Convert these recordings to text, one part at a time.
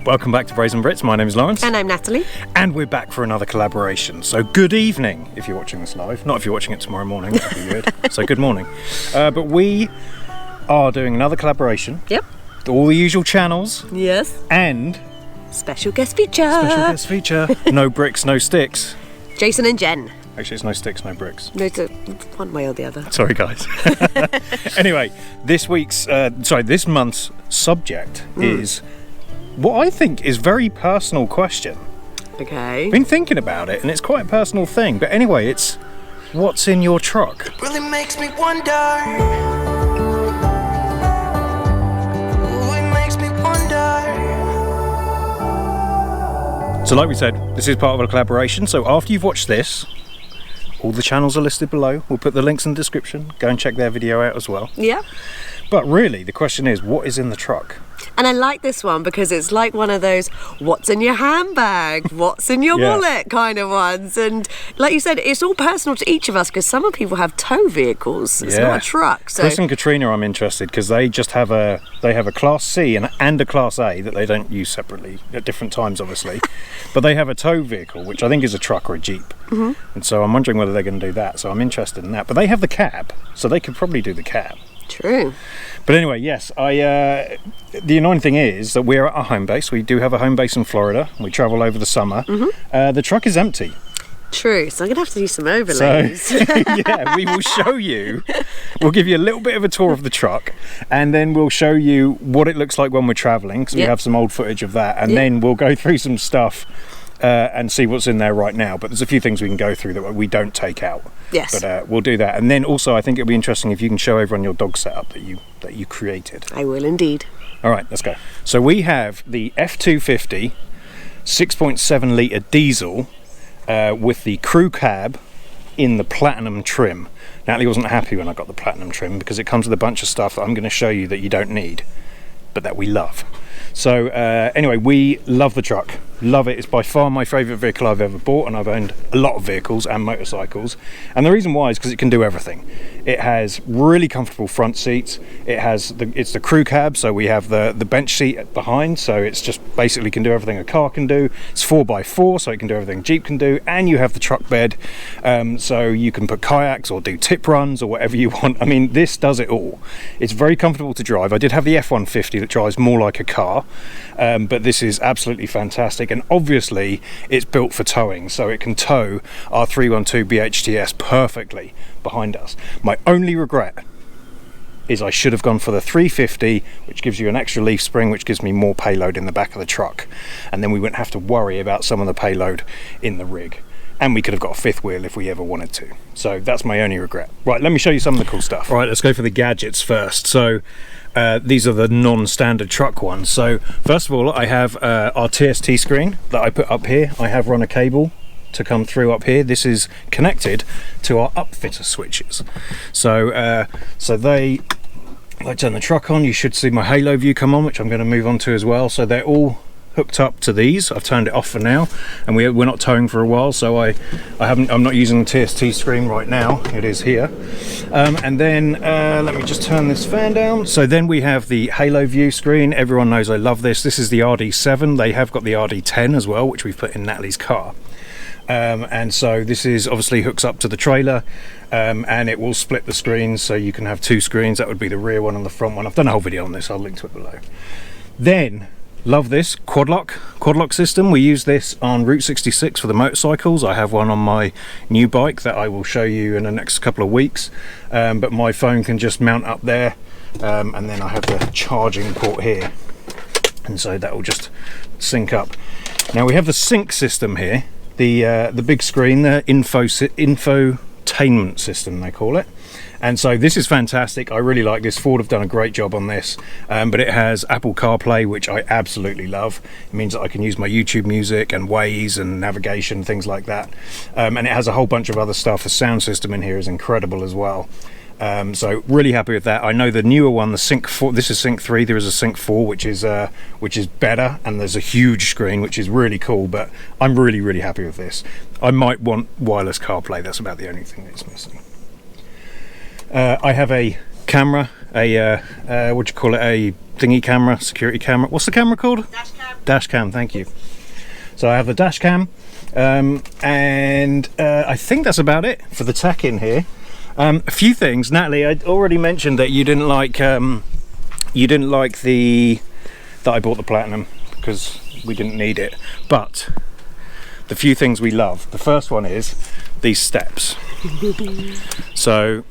Welcome back to Brazen Brits. My name is Laurence. And I'm Natalie. And we're back for another collaboration. So good evening if you're watching this live. Not if you're watching it tomorrow morning, that'd be weird. So good morning. But we are doing another collaboration. Yep. All the usual channels. Yes. And special guest feature. Special guest feature. No bricks, no sticks. Jason and Jen. Actually, it's no sticks, no bricks. No, it's one way or the other. Sorry, guys. Anyway, this month's subject is what I think is a very personal question. Okay. Been thinking about it, and it's quite a personal thing. But anyway, it's what's in your truck? It really makes me wonder. Ooh, it makes me wonder. So like we said, this is part of a collaboration. So after you've watched this, all the channels are listed below. We'll put the links in the description. Go and check their video out as well. Yeah. But really, the question is, what is in the truck? And I like this one because it's like one of those what's in your handbag, what's in your wallet kind of ones. And like you said, it's all personal to each of us because some people have tow vehicles. It's not a truck. So Chris and Katrina, I'm interested because they just have a Class C and a Class A that they don't use separately at different times, obviously. But they have a tow vehicle, which I think is a truck or a Jeep. Mm-hmm. And so I'm wondering whether they're going to do that. So I'm interested in that. But they have the cab, so they could probably do the cab. True. But anyway, yes, the annoying thing is that we're at our home base. We do have a home base in Florida. We travel over the summer. Mm-hmm. The truck is empty. True, so I'm going to have to do some overlays. So, yeah, we will show you. We'll give you a little bit of a tour of the truck, and then we'll show you what it looks like when we're travelling, because we have some old footage of that, and then we'll go through some stuff and see what's in there right now. But there's a few things we can go through that we don't take out. Yes. But we'll do that. And then also I think it'll be interesting if you can show everyone your dog setup that you created. I will indeed. All right, let's go. So we have the F250 6.7 litre diesel with the crew cab in the platinum trim. Natalie wasn't happy when I got the platinum trim because it comes with a bunch of stuff that I'm going to show you that you don't need, but that we love. So anyway, we love the truck. Love it. It's by far my favourite vehicle I've ever bought, and I've owned a lot of vehicles and motorcycles. And the reason why is because it can do everything. It has really comfortable front seats. It's the crew cab, so we have the bench seat behind, so it's just basically can do everything a car can do. It's 4x4, so it can do everything a Jeep can do, and you have the truck bed, so you can put kayaks or do tip runs or whatever you want. I mean, this does it all. It's very comfortable to drive. I did have the F150 that drives more like a car, but this is absolutely fantastic. And obviously it's built for towing, so it can tow our 312 BHTS perfectly behind us. My only regret is I should have gone for the 350, which gives you an extra leaf spring, which gives me more payload in the back of the truck, and then we wouldn't have to worry about some of the payload in the rig, and we could have got a fifth wheel if we ever wanted to. So that's my only regret. Right, let me show you some of the cool stuff. Right, let's go for the gadgets first. So these are the non-standard truck ones. So first of all, I have our TST screen that I put up here. I have run a cable to come through up here. This is connected to our upfitter switches. So they, if I turn the truck on, you should see my halo view come on, which I'm going to move on to as well. So they're all hooked up to these. I've turned it off for now, and we're not towing for a while, so I'm not using the TST screen right now. It is here. And then let me just turn this fan down. So then we have the halo view screen. Everyone knows I love this. This is the RD7. They have got the RD10 as well, which we've put in Natalie's car. And so this is obviously hooks up to the trailer, and it will split the screens, so you can have two screens. That would be the rear one and the front one. I've done a whole video on this. I'll link to it below. Then love this quad lock system. We use this on Route 66 for the motorcycles. I have one on my new bike that I will show you in the next couple of weeks, but my phone can just mount up there, and then I have the charging port here, and so that will just sync up. Now we have the sync system here, the big screen, the infotainment system they call it. And so this is fantastic. I really like this. Ford have done a great job on this, but it has Apple CarPlay, which I absolutely love. It means that I can use my YouTube music and Waze and navigation, things like that, and it has a whole bunch of other stuff. The sound system in here is incredible as well. So really happy with that. I know the newer one, the Sync 4, this is Sync 3, there is a Sync 4 which is better, and there's a huge screen which is really cool, but I'm really happy with this. I might want wireless CarPlay. That's about the only thing that's missing. I have a camera, a thingy camera, security camera. What's the camera called? Dash cam. Dash cam, thank you. So I have the dash cam, and I think that's about it for the tech in here. A few things, Natalie. I already mentioned that you didn't like that I bought the Platinum because we didn't need it. But the few things we love. The first one is these steps. So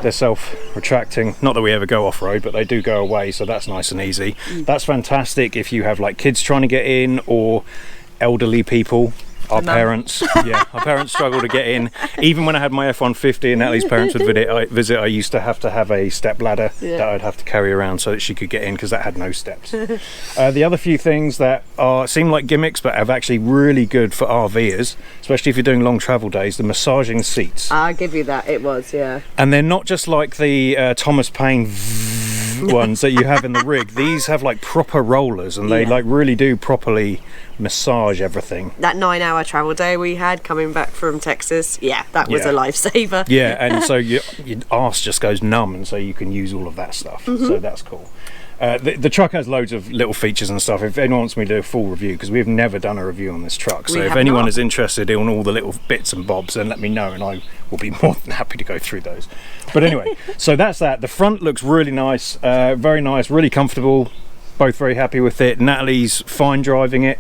they're self-retracting. Not that we ever go off-road, but they do go away, so that's nice and easy. That's fantastic if you have like kids trying to get in or elderly people. Our parents struggle to get in. Even when I had my F150 and Natalie's parents would visit, I used to have a step ladder that I'd have to carry around so that she could get in because that had no steps. The other few things that seem like gimmicks but are actually really good for RVers, especially if you're doing long travel days, the massaging seats. I'll give you that, it was, yeah. And they're not just like the Thomas Paine ones that you have in the rig. These have like proper rollers and they like really do properly massage everything. That 9-hour travel day we had coming back from Texas, that was a lifesaver. Yeah, and so your arse just goes numb, and so you can use all of that stuff. So that's cool. The truck has loads of little features and stuff. If anyone wants me to do a full review, because we've never done a review on this truck, so if anyone is interested in all the little bits and bobs, then let me know and I will be more than happy to go through those. But anyway, so that's that. The front looks really nice, very nice, really comfortable. Both very happy with it. Natalie's fine driving it.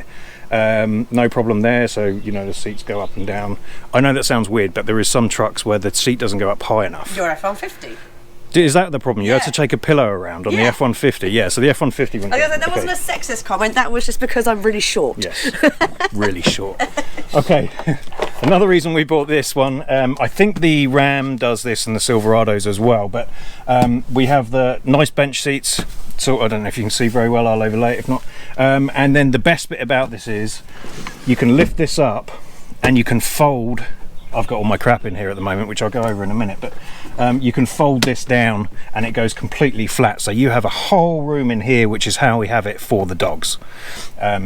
No problem there, so you know the seats go up and down. I know that sounds weird, but there is some trucks where the seat doesn't go up high enough. Your F150. Is that the problem? You had to take a pillow around on the F150. Yeah, so the F150 went. That wasn't a sexist comment. That was just because I'm really short. Yes, really short. Okay, another reason we bought this one. I think the Ram does this and the Silverados as well. But we have the nice bench seats. So I don't know if you can see very well. I'll overlay it if not. And then the best bit about this is you can lift this up and you can fold. I've got all my crap in here at the moment, which I'll go over in a minute, but you can fold this down and it goes completely flat. So you have a whole room in here, which is how we have it for the dogs.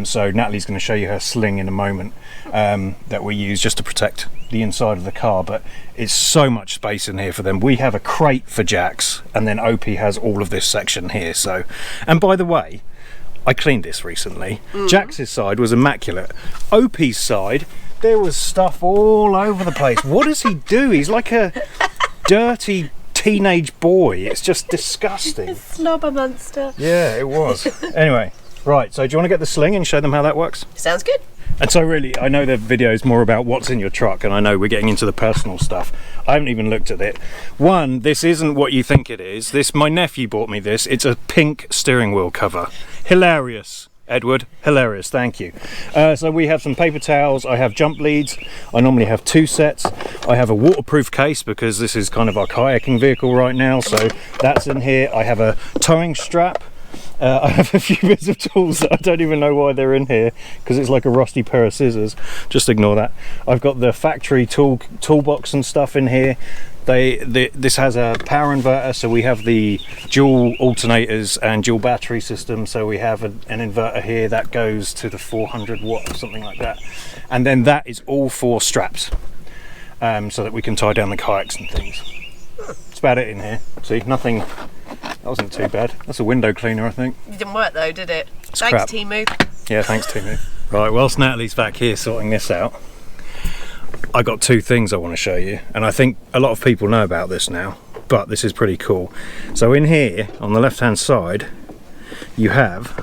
So Natalie's going to show you her sling in a moment that we use just to protect the inside of the car, but it's so much space in here for them. We have a crate for Jax, and then Opie has all of this section here. So, and by the way, I cleaned this recently. Jax's side was immaculate. Opie's side, there was stuff all over the place. What does he do? He's like a dirty teenage boy. It's just disgusting. A slobber monster. Yeah, it was. Anyway, right, so do you want to get the sling and show them how that works? Sounds good. And so really, I know the video is more about what's in your truck, and I know we're getting into the personal stuff. I haven't even looked at it. One, this isn't what you think it is. My nephew bought me this. It's a pink steering wheel cover. Hilarious. Edward, hilarious, thank you. So we have some paper towels, I have jump leads, I normally have 2 sets, I have a waterproof case because this is kind of our kayaking vehicle right now, so that's in here. I have a towing strap, I have a few bits of tools that I don't even know why they're in here because it's like a rusty pair of scissors, just ignore that. I've got the factory toolbox and stuff in here. This has a power inverter, so we have the dual alternators and dual battery system, so we have an inverter here that goes to the 400 watt or something like that, and then that is all 4 straps, so that we can tie down the kayaks and things. That's about it in here. See, nothing. That wasn't too bad. That's a window cleaner, I think. It didn't work though, did it? It's Thanks, crap. Timu. Yeah, thanks, Timu. Right, whilst Natalie's back here sorting this out, I got 2 things I want to show you, and I think a lot of people know about this now, but this is pretty cool. So in here, on the left-hand side, you have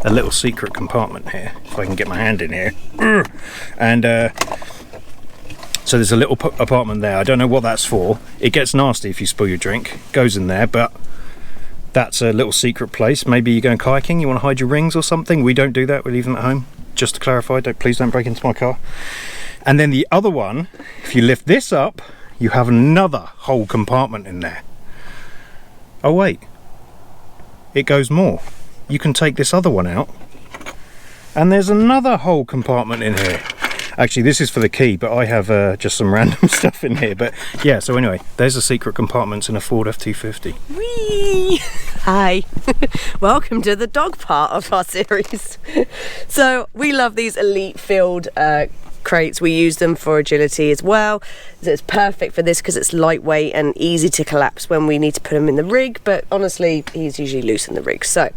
a little secret compartment here, if I can get my hand in here. And so there's a little apartment there. I don't know what that's for. It gets nasty if you spill your drink. Goes in there, but that's a little secret place. Maybe you're going kayaking, you want to hide your rings or something. We don't do that, we leave them at home. Just to clarify, please don't break into my car. And then the other one, if you lift this up, you have another whole compartment in there. Oh wait, it goes more. You can take this other one out, and there's another whole compartment in here. Actually, this is for the key, but I have just some random stuff in here. But yeah, so anyway, there's the secret compartments in a Ford F250. Whee! Hi, welcome to the dog part of our series. So we love these elite field crates. We use them for agility as well. So it's perfect for this because it's lightweight and easy to collapse when we need to put them in the rig, but honestly, he's usually loose in the rig. So,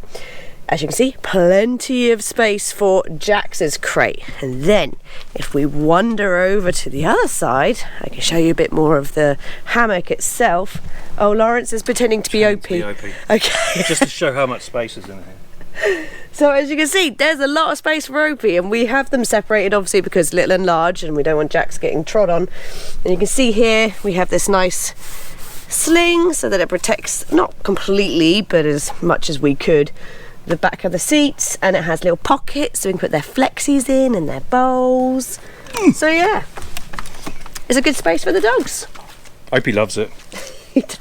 as you can see, plenty of space for Jax's crate. And then, if we wander over to the other side, I can show you a bit more of the hammock itself. Oh, Laurence is pretending to be OP. Okay. Just to show how much space is in here. So as you can see, there's a lot of space for Opie, and we have them separated obviously because little and large, and we don't want Jax getting trod on. And you can see here we have this nice sling so that it protects, not completely, but as much as we could, the back of the seats, and it has little pockets so we can put their flexies in and their bowls. So yeah, it's a good space for the dogs. Opie loves it.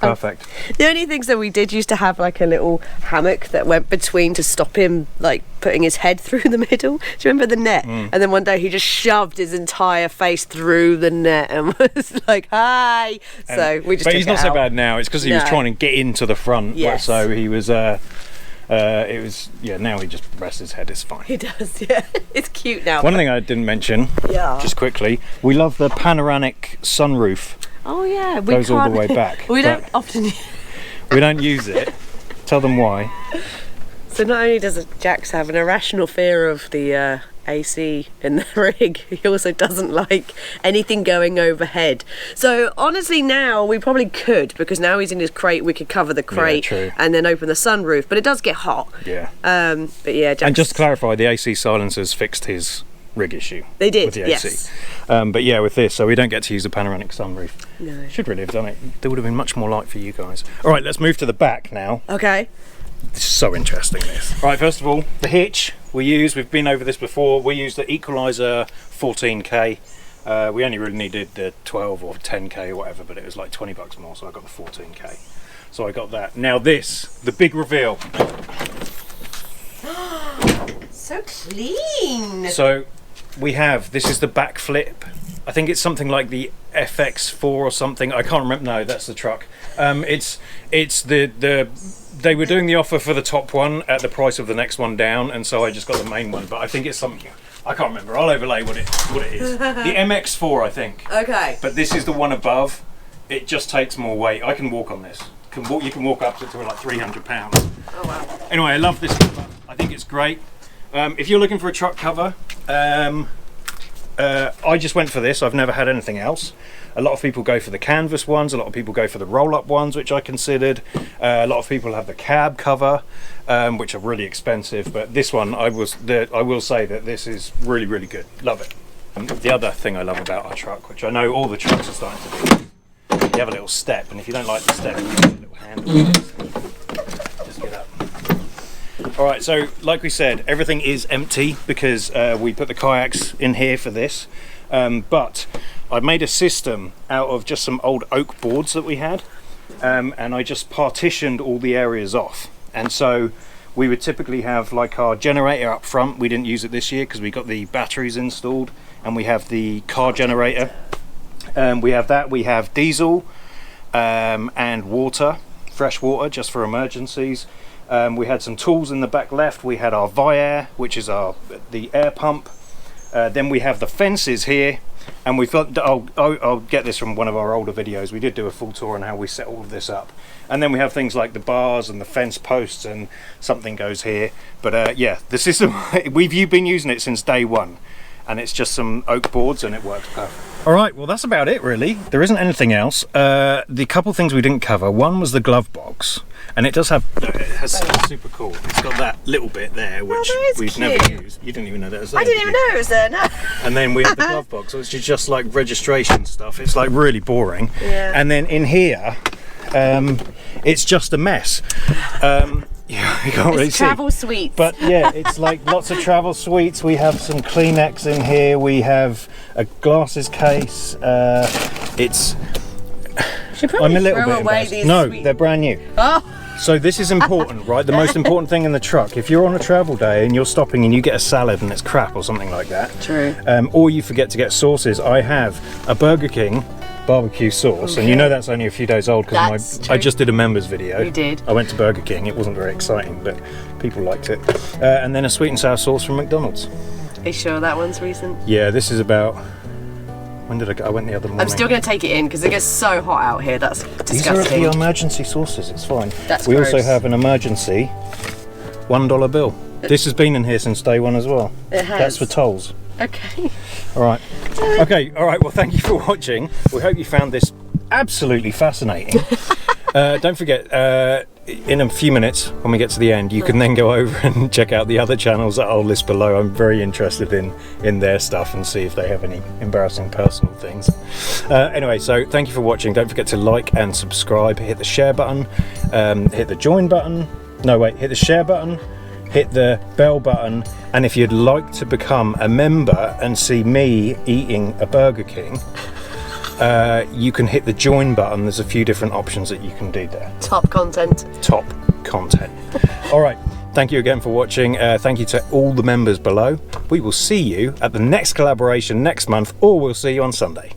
Perfect. The only things that we did used to have like a little hammock that went between to stop him like putting his head through the middle. Do you remember the net? And then one day he just shoved his entire face through the net and was like, "Hi!" So we just. But took he's it not so out. bad now. It's because he was trying to get into the front. Yes. So he was. It was now he just rests his head. It's fine. He does. Yeah, it's cute now. One thing I didn't mention, just quickly, we love the panoramic sunroof. Oh yeah, we goes all the way back. We don't often. We don't use it. Tell them why. So not only does Jax have an irrational fear of the AC in the rig, he also doesn't like anything going overhead. So honestly now we probably could, because now he's in his crate, we could cover the crate and then open the sunroof, but it does get hot. Yeah. But yeah, Jax, and just to clarify, the AC silencers fixed his rig issue. They did, with the AC. yes. But yeah, with this, so we don't get to use the panoramic sunroof. No. Should really have done it. There would have been much more light for you guys. All right, let's move to the back now. Okay. This is so interesting, this. Right, first of all, the hitch we use, we've been over this before, we use the Equalizer 14K. We only really needed the 12 or 10K or whatever, but it was like 20 bucks more, so I got the 14K. So I got that. Now this, the big reveal. So clean. So we have, this is the back flip. I think it's something like the FX4 or something. I can't remember. No, that's the truck. It's they were doing the offer for the top one at the price of the next one down, and so I just got the main one. But I think it's something, I can't remember. I'll overlay what it is. The MX4, I think. Okay. But this is the one above. It just takes more weight. I can walk on this. You can walk up to like 300 pounds. Oh wow. Anyway, I love this cover. I think it's great. If you're looking for a truck cover, I just went for this. I've never had anything else. A lot of people go for the canvas ones. A lot of people go for the roll-up ones, which I considered. A lot of people have the cab cover, which are really expensive. But this one, I will say that this is really, really good. Love it. The other thing I love about our truck, which I know all the trucks are starting to do, you have a little step, and if you don't like the step, you have a little handle. Just get up. Alright, so like we said, everything is empty because we put the kayaks in here for this, but I've made a system out of just some old oak boards that we had, and I just partitioned all the areas off. And so we would typically have like our generator up front. We didn't use it this year because we got the batteries installed, and we have the car generator. We have that, we have diesel and water, fresh water just for emergencies. We had some tools in the back left. We had our Viair, which is the air pump. Then we have the fences here, and we've got, I'll get this from one of our older videos. We did do a full tour on how we set all of this up. And then we have things like the bars and the fence posts, and something goes here. But yeah, the system, we've been using it since day one, and it's just some oak boards and it works perfect. All right, well that's about it really. There isn't anything else. The couple things we didn't cover, one was the glove box, and it does have, it's super cool. It's got that little bit there, which we've never used. You didn't even know that was there. I didn't even know it was there, no. And then we have the glove box, which is just like registration stuff. It's like really boring. Yeah. And then in here, it's just a mess. Yeah, you can't really see. Travel suites. But yeah, it's like lots of travel suites. We have some Kleenex in here. We have a glasses case. I'm a little bit embarrassed. No, they're brand new. Oh. So this is important, right? The most important thing in the truck. If you're on a travel day and you're stopping and you get a salad and it's crap or something like that. True. Or you forget to get sauces. I have a Burger King barbecue sauce, and you know that's only a few days old because I just did a members video. You did. I went to Burger King. It wasn't very exciting, but people liked it. And then a sweet and sour sauce from McDonald's. Are you sure that one's recent? Yeah, this is about When did I go? I went the other morning. I'm still going to take it in because it gets so hot out here. That's These are disgusting. the emergency sauces. It's fine. That's we gross. also have an emergency $1 bill. This has been in here since day one as well. It has. That's for tolls. Okay. All right. Okay. All right. Well, thank you for watching. We hope you found this absolutely fascinating. Don't forget, in a few minutes when we get to the end, you can then go over and check out the other channels that I'll list below. I'm very interested in their stuff and see if they have any embarrassing personal things. Anyway, so thank you for watching. Don't forget to like and subscribe. Hit the share button. Hit the join button. No, wait. Hit the share button. Hit the bell button, and if you'd like to become a member and see me eating a Burger King, you can hit the join button. There's a few different options that you can do there. Top content. Top content. All right, thank you again for watching. Thank you to all the members below. We will see you at the next collaboration next month, or we'll see you on Sunday.